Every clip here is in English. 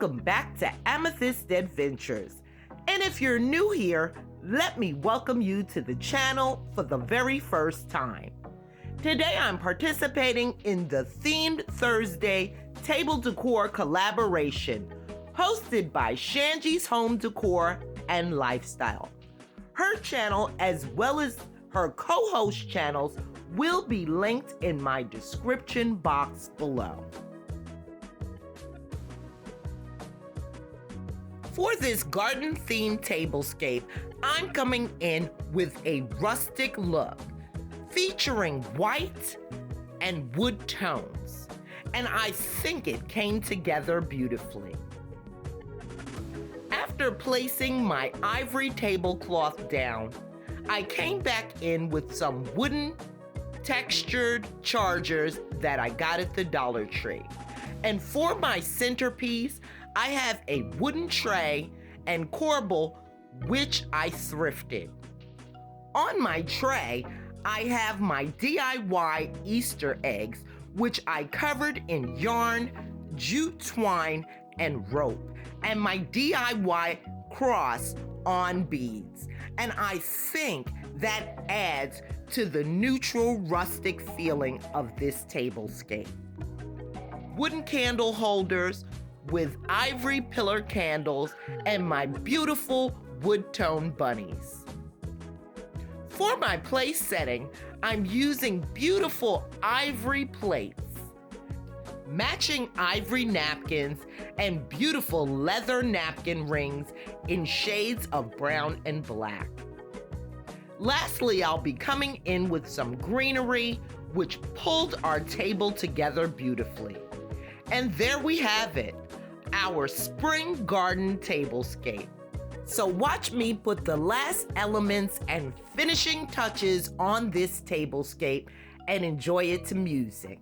welcome back to Amethyst Adventures. And if you're new here, let me welcome you to the channel for the very first time. Today I'm participating in the Themed Thursday Table Decor collaboration hosted by Shanji's Home Decor and Lifestyle. Her channel as well as her co-host channels will be linked in my description box below. For this garden-themed tablescape, I'm coming in with a rustic look, featuring white and wood tones, and I think it came together beautifully. After placing my ivory tablecloth down, I came back in with some wooden textured chargers that I got at the Dollar Tree. And for my centerpiece, I have a wooden tray and corbel which I thrifted. On my tray, I have my DIY Easter eggs which I covered in yarn, jute twine, and rope, and my DIY cross on beads. And I think that adds to the neutral rustic feeling of this tablescape. Wooden candle holders with ivory pillar candles and my beautiful wood tone bunnies. For my place setting, I'm using beautiful ivory plates, matching ivory napkins, and beautiful leather napkin rings in shades of brown and black. Lastly, I'll be coming in with some greenery, which pulled our table together beautifully. And there we have it, our spring garden tablescape. So watch me put the last elements and finishing touches on this tablescape and enjoy it to music.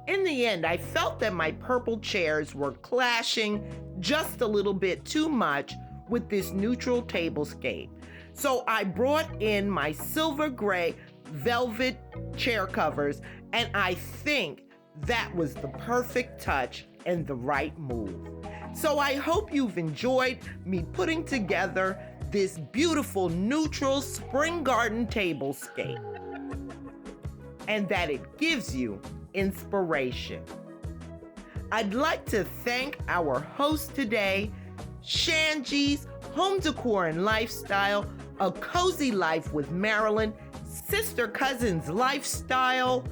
In the end, I felt that my purple chairs were clashing just a little bit too much with this neutral tablescape. So I brought in my silver gray velvet chair covers, and I think that was the perfect touch and the right move. So I hope you've enjoyed me putting together this beautiful neutral spring garden tablescape, and that it gives you inspiration. I'd like to thank our host today, Shanji's Home Decor and Lifestyle, A Cozy Life with Marilyn, Sister Cousins Lifestyle,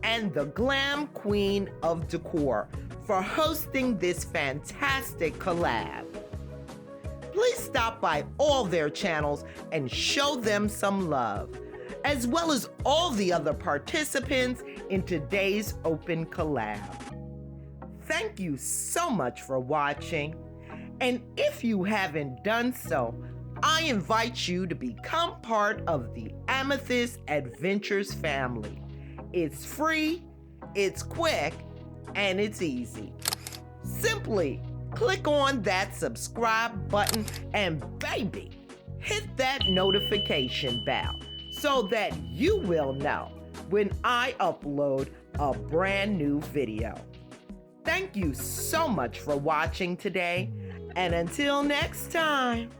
and the Glam Queen of Decor for hosting this fantastic collab. Please stop by all their channels and show them some love, as well as all the other participants in today's open collab. Thank you so much for watching, and if you haven't done so, I invite you to become part of the Amethyst Adventures family. It's free, it's quick, and it's easy. Simply click on that subscribe button and baby, hit that notification bell so that you will know when I upload a brand new video. Thank you so much for watching today, and until next time.